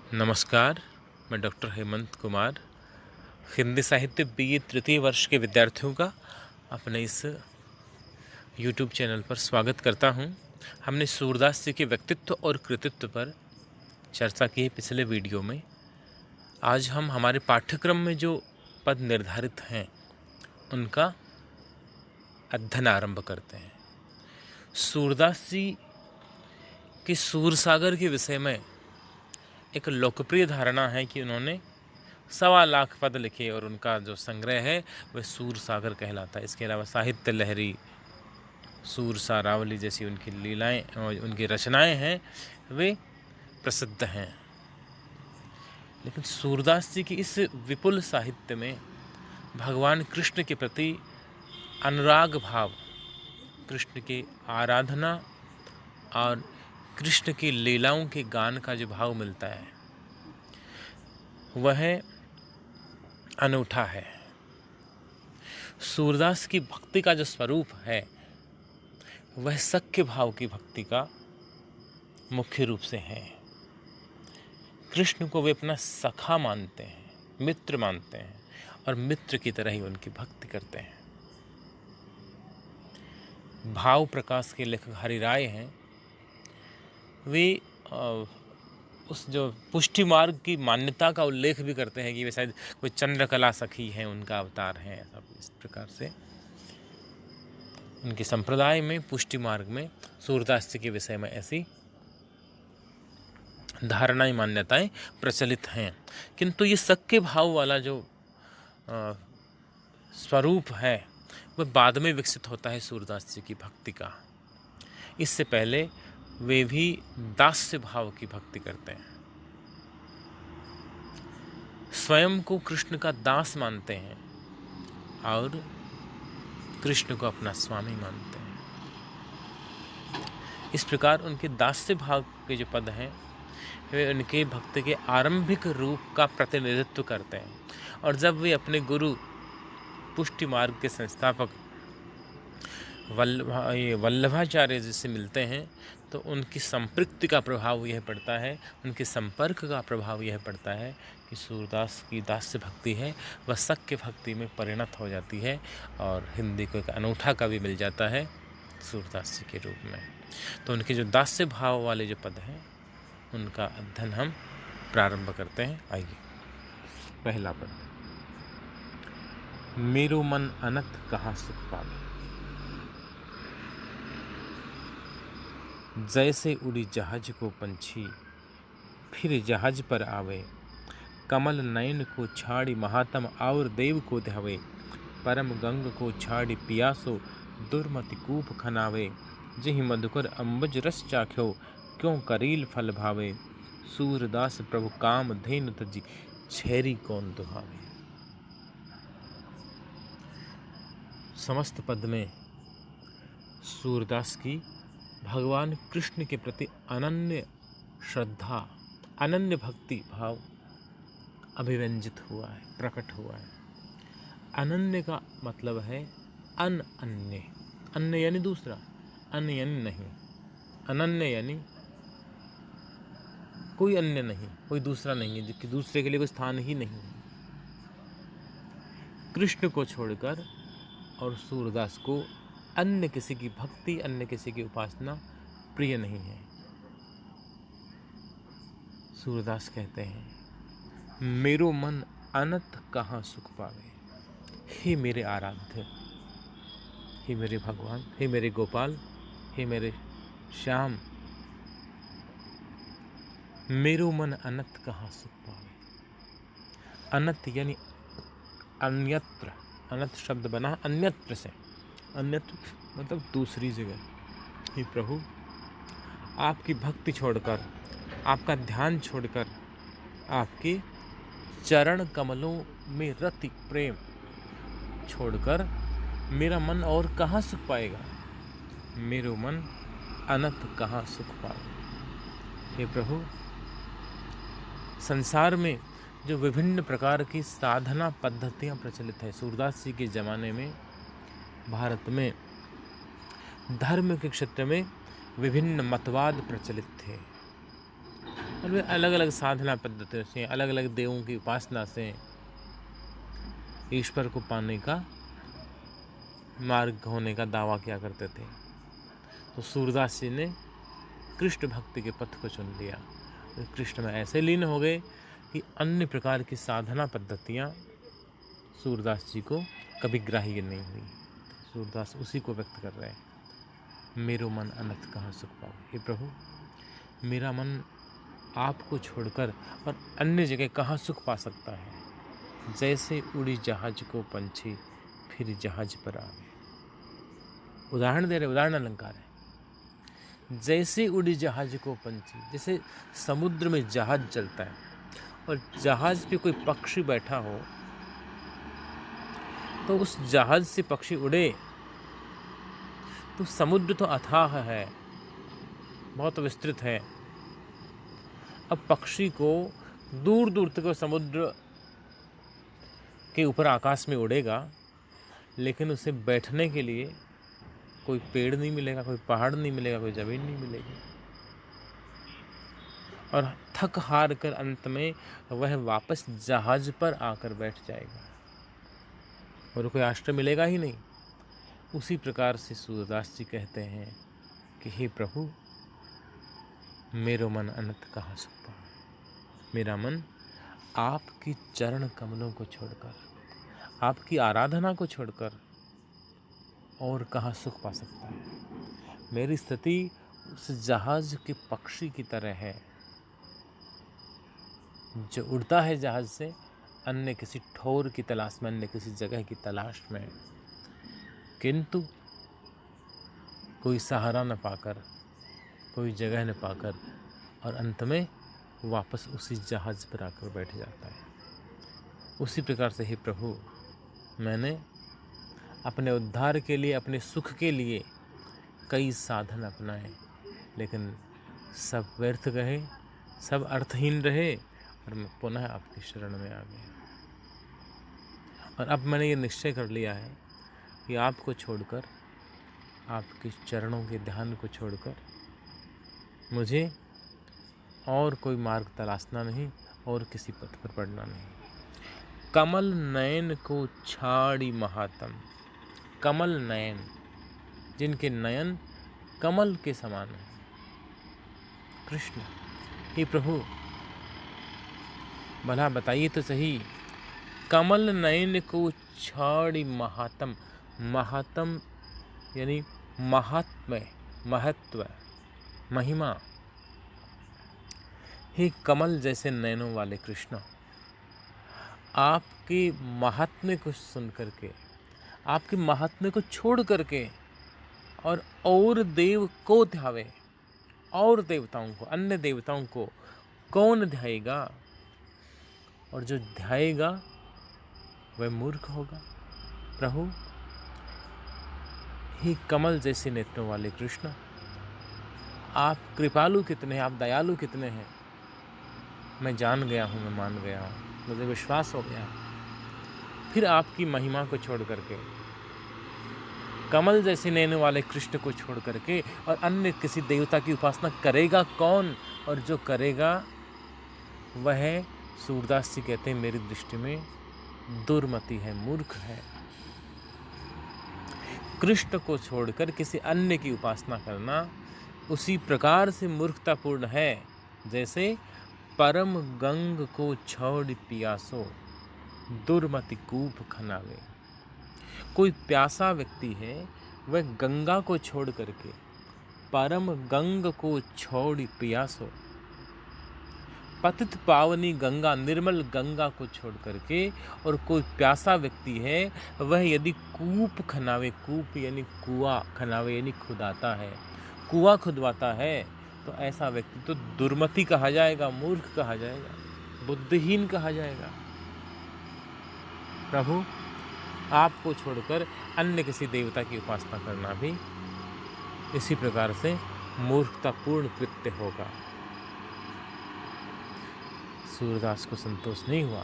नमस्कार, मैं डॉक्टर हेमंत कुमार हिंदी साहित्य बीए तृतीय वर्ष के विद्यार्थियों का अपने इस यूट्यूब चैनल पर स्वागत करता हूं। हमने सूरदास जी के व्यक्तित्व और कृतित्व पर चर्चा की है पिछले वीडियो में। आज हम हमारे पाठ्यक्रम में जो पद निर्धारित हैं उनका अध्ययन आरंभ करते हैं। सूरदास जी के सूरसागर के विषय में एक लोकप्रिय धारणा है कि उन्होंने 1.25 लाख पद लिखे और उनका जो संग्रह है वह सूरसागर कहलाता है। इसके अलावा साहित्य लहरी, सूरसारावली जैसी उनकी लीलाएं और उनकी रचनाएं हैं वे प्रसिद्ध हैं। लेकिन सूरदास जी की इस विपुल साहित्य में भगवान कृष्ण के प्रति अनुराग भाव, कृष्ण की आराधना और कृष्ण की लीलाओं के गान का जो भाव मिलता है वह अनूठा है। सूरदास की भक्ति का जो स्वरूप है वह सख्य भाव की भक्ति का मुख्य रूप से है। कृष्ण को वे अपना सखा मानते हैं, मित्र मानते हैं और मित्र की तरह ही उनकी भक्ति करते हैं। भाव प्रकाश के लेखक हरि राय हैं, वे उस जो पुष्टि मार्ग की मान्यता का उल्लेख भी करते हैं कि वे शायद कोई चंद्रकला सखी हैं, उनका अवतार है। ऐसा इस प्रकार से उनके संप्रदाय में पुष्टि मार्ग में सूरदास जी के विषय में ऐसी धारणाएं, मान्यताएं प्रचलित हैं। किंतु ये सख्य भाव वाला जो स्वरूप है वह बाद में विकसित होता है सूरदास जी की भक्ति का। इससे पहले वे भी दास्य भाव की भक्ति करते हैं, स्वयं को कृष्ण का दास मानते हैं और कृष्ण को अपना स्वामी मानते हैं। इस प्रकार उनके दास्य भाव के जो पद हैं वे उनके भक्ति के आरंभिक रूप का प्रतिनिधित्व करते हैं। और जब वे अपने गुरु पुष्टि मार्ग के संस्थापक वल्लभाचार्य जी से मिलते हैं तो उनकी संपृक्ति का प्रभाव यह पड़ता है, उनके संपर्क का प्रभाव यह पड़ता है कि सूरदास की दास्य भक्ति है वह सख्य भक्ति में परिणत हो जाती है और हिंदी को एक अनूठा कवि मिल जाता है सूरदास जी के रूप में। तो उनके जो दास्य भाव वाले जो पद हैं उनका अध्ययन हम प्रारंभ करते हैं। आइए, पहला पद, मेरो मन अनत कहाँ सुख पावे। जैसे उड़ी जहाज को पंछी फिर जहाज पर आवे, कमल नयन को छाड़ी महात्म और देव को ध्यावे, परम गंग को छाड़ी पियासो दुर्मति कूप खनावे, जहि मधुकर अम्बज रस चाख्यो क्यों करील फल भावे, सूरदास प्रभु काम धेनु तजी छैरी कौन दुहावे। समस्त पद में सूरदास की भगवान कृष्ण के प्रति अनन्य श्रद्धा, अनन्य भक्ति भाव अभिव्यंजित हुआ है, प्रकट हुआ है। अनन्य का मतलब है अन्य, अन्य यानी दूसरा, अन्य यानी नहीं, अनन्य यानी कोई अन्य नहीं, कोई दूसरा नहीं है, जबकि दूसरे के लिए कोई स्थान ही नहीं है। कृष्ण को छोड़कर और सूरदास को अन्य किसी की भक्ति, अन्य किसी की उपासना प्रिय नहीं है। सूरदास कहते हैं, मेरो मन अनत कहाँ सुख पावे। हे मेरे आराध्य, हे मेरे भगवान, हे मेरे गोपाल, हे मेरे श्याम, मेरो मन अनत कहाँ सुख पावे। अनत यानी अन्यत्र, अनत शब्द बना अन्यत्र से, अन्यत्र मतलब दूसरी जगह। हे प्रभु, आपकी भक्ति छोड़कर, आपका ध्यान छोड़कर, आपके चरण कमलों में रति प्रेम छोड़कर मेरा मन और कहाँ सुख पाएगा। मेरो मन अनत कहाँ सुख पावे। हे प्रभु, संसार में जो विभिन्न प्रकार की साधना पद्धतियाँ प्रचलित है, सूरदास जी के ज़माने में भारत में धर्म के क्षेत्र में विभिन्न मतवाद प्रचलित थे। और वे अलग अलग साधना पद्धतियों से, अलग अलग देवों की उपासना से ईश्वर को पाने का मार्ग होने का दावा किया करते थे। तो सूरदास जी ने कृष्ण भक्ति के पथ को चुन लिया। कृष्ण में ऐसे लीन हो गए कि अन्य प्रकार की साधना पद्धतियाँ सूरदास जी को कभी ग्राह्य नहीं हुई। सूरदास उसी को व्यक्त कर रहे हैं, मेरो मन अनथ कहाँ सुख पावे। हे प्रभु, मेरा मन आपको छोड़कर और अन्य जगह कहाँ सुख पा सकता है। जैसे उड़ी जहाज को पंछी फिर जहाज पर आवे। उदाहरण दे रहे, उदाहरण अलंकार है। जैसे उड़ी जहाज को पंछी, जैसे समुद्र में जहाज चलता है और जहाज पे कोई पक्षी बैठा हो तो उस जहाज से पक्षी उड़े तो समुद्र तो अथाह है, बहुत विस्तृत है। अब पक्षी को दूर दूर तक समुद्र के ऊपर आकाश में उड़ेगा, लेकिन उसे बैठने के लिए कोई पेड़ नहीं मिलेगा, कोई पहाड़ नहीं मिलेगा, कोई ज़मीन नहीं मिलेगी। और थक हार कर अंत में वह वापस जहाज पर आकर बैठ जाएगा और कोई आश्रय मिलेगा ही नहीं। उसी प्रकार से सूरदास जी कहते हैं कि हे प्रभु, मेरो मन अनंत कहाँ सुख पावे। मेरा मन आपकी चरण कमलों को छोड़कर, आपकी आराधना को छोड़कर और कहाँ सुख पा सकता है। मेरी स्थिति उस जहाज के पक्षी की तरह है जो उड़ता है जहाज से अन्य किसी ठोर की तलाश में, अन्य किसी जगह की तलाश में, किंतु कोई सहारा न पाकर, कोई जगह न पाकर और अंत में वापस उसी जहाज पर आकर बैठ जाता है। उसी प्रकार से ही प्रभु, मैंने अपने उद्धार के लिए, अपने सुख के लिए कई साधन अपनाए, लेकिन सब व्यर्थ गए, सब अर्थहीन रहे और मैं पुनः आपकी शरण में आ गया। और अब मैंने ये निश्चय कर लिया है कि आपको छोड़कर, आपके चरणों के ध्यान को छोड़कर मुझे और कोई मार्ग तलाशना नहीं और किसी पथ पर पड़ना नहीं। कमल नयन को छाड़ी महात्म। कमल नयन, जिनके नयन कमल के समान है, कृष्ण। हे प्रभु, भला बताइए तो सही, कमल नयन को छाड़ी महात्म। महात्म यानी महात्म्य, महत्व, महिमा। हे कमल जैसे नयनों वाले कृष्ण, आपके महात्म्य को सुन करके, आपके महात्म्य को छोड़ करके और देव को ध्यावे, और देवताओं को, अन्य देवताओं को कौन ध्याएगा। और जो ध्याएगा वह मूर्ख होगा। प्रभु, हे कमल जैसे नेत्रों वाले कृष्ण, आप कृपालु कितने हैं, आप दयालु कितने हैं। मैं जान गया हूँ, मैं मान गया हूँ, मुझे विश्वास हो गया। फिर आपकी महिमा को छोड़ करके, कमल जैसे नैन वाले कृष्ण को छोड़ करके और अन्य किसी देवता की उपासना करेगा कौन। और जो करेगा वह, सूरदास जी कहते हैं, मेरी दृष्टि में दुर्मति है, मूर्ख है। कृष्ण को छोड़कर किसी अन्य की उपासना करना उसी प्रकार से मूर्खतापूर्ण है जैसे परम गंग को छोड़ पियासो दुर्मति कूप खनावे। कोई प्यासा व्यक्ति है, वह गंगा को छोड़ करके, परम गंग को छोड़ पियासो, पतित पावनी गंगा, निर्मल गंगा को छोड़ करके और कोई प्यासा व्यक्ति है, वह यदि कूप खनावे, कूप यानी कुआं, खनावे यानी खुदाता है, कुआं खुदवाता है, तो ऐसा व्यक्ति तो दुर्मति कहा जाएगा, मूर्ख कहा जाएगा, बुद्धिहीन कहा जाएगा। प्रभु, आपको छोड़कर अन्य किसी देवता की उपासना करना भी इसी प्रकार से मूर्खतापूर्ण कृत्य होगा। सूरदास को संतोष नहीं हुआ।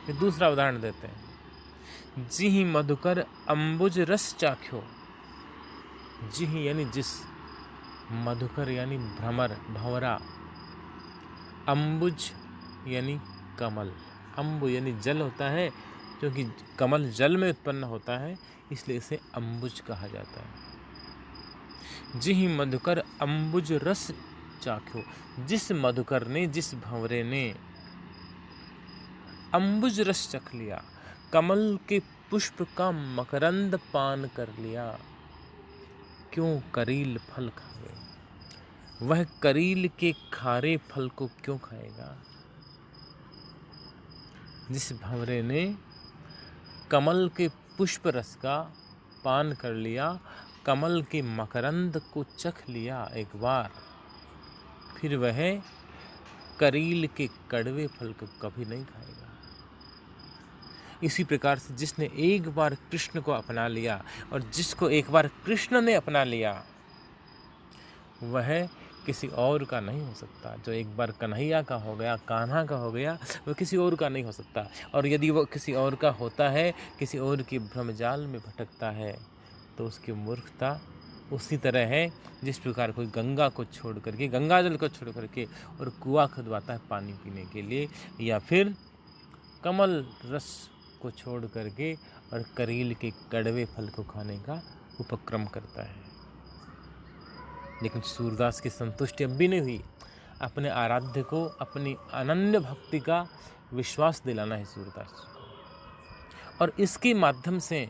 फिर दूसरा उदाहरण देते हैं। जिहि मधुकर अंबुज रस चाख्यो। जिहि यानी जिस, मधुकर यानी भ्रमर, भंवरा, अम्बुज यानी कमल, अम्बु यानी जल होता है, क्योंकि कमल जल में उत्पन्न होता है इसलिए इसे अम्बुज कहा जाता है। जिहि मधुकर अम्बुज रस चाख्यो, जिस मधुकर ने, जिस भंवरे ने अम्बुज रस चख लिया, कमल के पुष्प का मकरंद पान कर लिया, क्यों करील फल खावे, वह करील के खारे फल को क्यों खाएगा। जिस भंवरे ने कमल के पुष्प रस का पान कर लिया, कमल के मकरंद को चख लिया एक बार, फिर वह करील के कड़वे फल को कभी नहीं खाएगा। इसी प्रकार से जिसने एक बार कृष्ण को अपना लिया और जिसको एक बार कृष्ण ने अपना लिया, वह किसी और का नहीं हो सकता। जो एक बार कन्हैया का हो गया, कान्हा का हो गया, वह किसी और का नहीं हो सकता। और यदि वो किसी और का होता है, किसी और की भ्रमजाल में भटकता है, तो उसकी मूर्खता उसी तरह है जिस प्रकार कोई गंगा को छोड़ करके, गंगा जल को छोड़ करके और कुआं खुदवाता है पानी पीने के लिए, या फिर कमल रस को छोड़ करके और करील के कड़वे फल को खाने का उपक्रम करता है। लेकिन सूरदास की संतुष्टि अब भी नहीं हुई। अपने आराध्य को अपनी अनन्य भक्ति का विश्वास दिलाना है सूरदास को, और इसके माध्यम से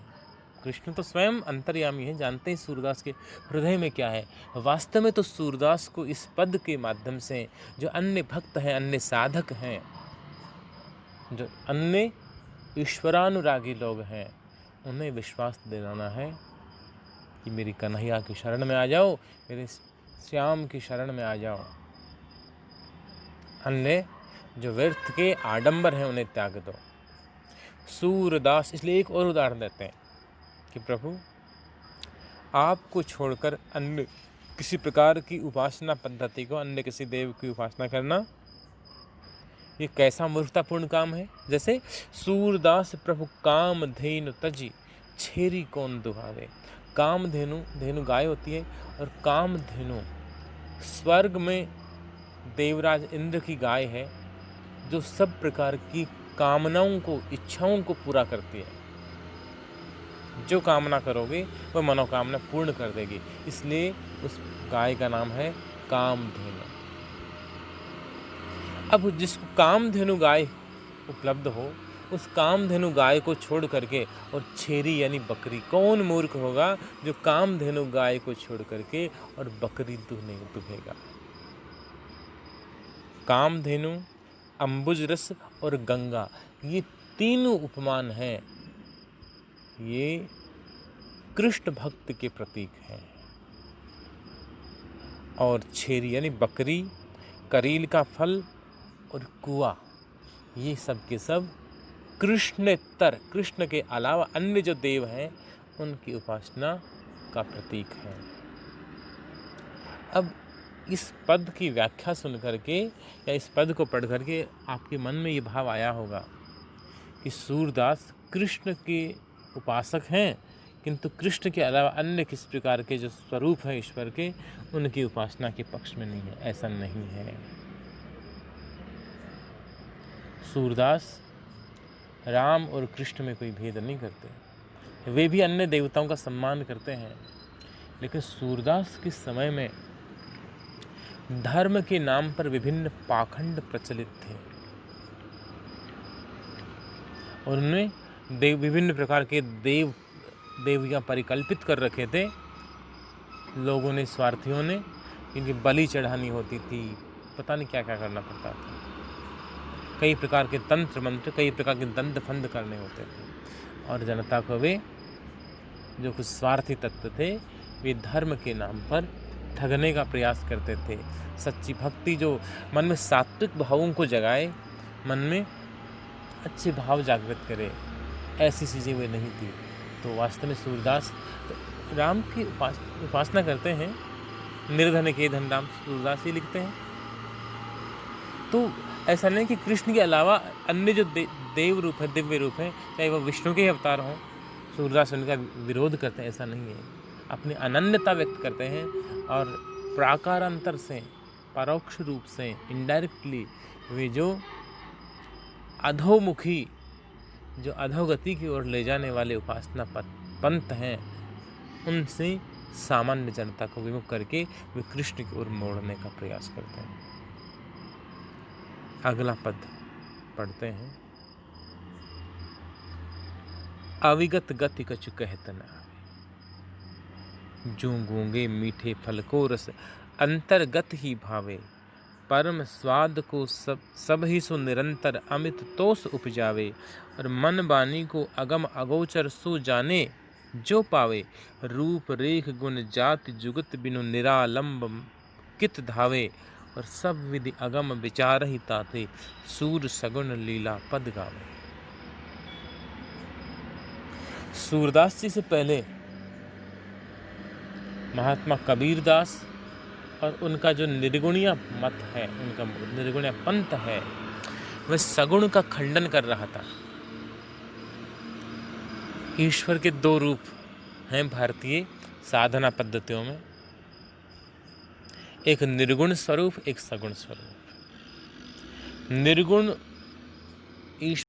कृष्ण तो स्वयं अंतर्यामी है, जानते हैं सूरदास के हृदय में क्या है। वास्तव में तो सूरदास को इस पद के माध्यम से जो अन्य भक्त हैं, अन्य साधक हैं, जो अन्य ईश्वरानुरागी लोग हैं, उन्हें विश्वास दिलाना है कि मेरी कन्हैया की शरण में आ जाओ, मेरे श्याम की शरण में आ जाओ। अन्य जो व्यर्थ के आडंबर हैं उन्हें त्याग दो। सूरदास इसलिए एक और उदाहरण देते हैं कि प्रभु आपको छोड़कर अन्य किसी प्रकार की उपासना पद्धति को, अन्य किसी देव की उपासना करना, ये कैसा मूर्खतापूर्ण काम है। जैसे सूरदास प्रभु काम धेनु तजी, छेरी कौन दुहावे। काम धेनु, धेनु गाय होती है, और काम धेनु स्वर्ग में देवराज इंद्र की गाय है, जो सब प्रकार की कामनाओं को, इच्छाओं को पूरा करती है। जो कामना करोगे वह मनोकामना पूर्ण कर देगी, इसलिए उस गाय का नाम है कामधेनु। अब जिसको कामधेनु गाय उपलब्ध हो, उस कामधेनु गाय को छोड़ करके और छेरी यानी बकरी, कौन मूर्ख होगा जो कामधेनु गाय को छोड़ करके और बकरी दुहेगा। कामधेनु, अम्बुज रस और गंगा, ये तीनों उपमान हैं, ये कृष्ण भक्त के प्रतीक हैं। और छेरी यानी बकरी, करील का फल और कुआं, ये सब के सब कृष्णेतर, कृष्ण के अलावा अन्य जो देव हैं उनकी उपासना का प्रतीक है। अब इस पद की व्याख्या सुन करके या इस पद को पढ़ करके आपके मन में ये भाव आया होगा कि सूरदास कृष्ण के उपासक हैं, किंतु कृष्ण के अलावा अन्य किस प्रकार के जो स्वरूप हैं ईश्वर के, उनकी उपासना के पक्ष में नहीं है। ऐसा नहीं है। सूरदास राम और कृष्ण में कोई भेद नहीं करते। वे भी अन्य देवताओं का सम्मान करते हैं, लेकिन सूरदास के समय में धर्म के नाम पर विभिन्न पाखंड प्रचलित थे, और उन्होंने विभिन्न प्रकार के देवियाँ परिकल्पित कर रखे थे। लोगों ने, स्वार्थियों ने, इनकी बलि चढ़ानी होती थी, पता नहीं क्या क्या करना पड़ता था। कई प्रकार के तंत्र मंत्र, कई प्रकार के दंड फंद करने होते थे, और जनता को वे जो कुछ स्वार्थी तत्व थे, वे धर्म के नाम पर ठगने का प्रयास करते थे। सच्ची भक्ति जो मन में सात्विक भावों को जगाए, मन में अच्छे भाव जागृत करे, ऐसी चीज़ें वे नहीं थी। तो वास्तव में सूरदास तो राम की उपासना करते हैं, निर्धन के धन राम, सूरदास ही लिखते हैं। तो ऐसा नहीं कि कृष्ण के अलावा अन्य जो देव रूप है, दिव्य रूप है, चाहे वह विष्णु के अवतार हों, सूरदास उनका विरोध करते हैं, ऐसा नहीं है। अपनी अनन्यता व्यक्त करते हैं और प्राकारांतर से परोक्ष रूप से इनडायरेक्टली वे जो अधोमुखी, जो अधोगति की ओर ले जाने वाले उपासना पंथ हैं, उनसे सामान्य जनता को विमुख करके वे कृष्ण की ओर मोड़ने का प्रयास करते हैं। अगला पद पढ़ते हैं। अविगत गति कछु कहत न आवे, जूं गूंगे मीठे फल को रस अंतर्गत ही भावे, परम स्वाद को सब ही सो निरंतर अमित तोष उपजावे, और मन वाणी को अगम अगोचर सो जाने जो पावे, रूप रेख गुण जाति जुगत बिनु निरालंब कित धावे, और सब विधि अगम विचार ही ताते, सूर सगुन लीला पद गावे। सूरदास जी से पहले महात्मा कबीरदास और उनका जो निर्गुणिया मत है, उनका निर्गुणिया पंथ है, वह सगुण का खंडन कर रहा था। ईश्वर के दो रूप हैं भारतीय साधना पद्धतियों में, एक निर्गुण स्वरूप, एक सगुण स्वरूप। निर्गुण ईश्वर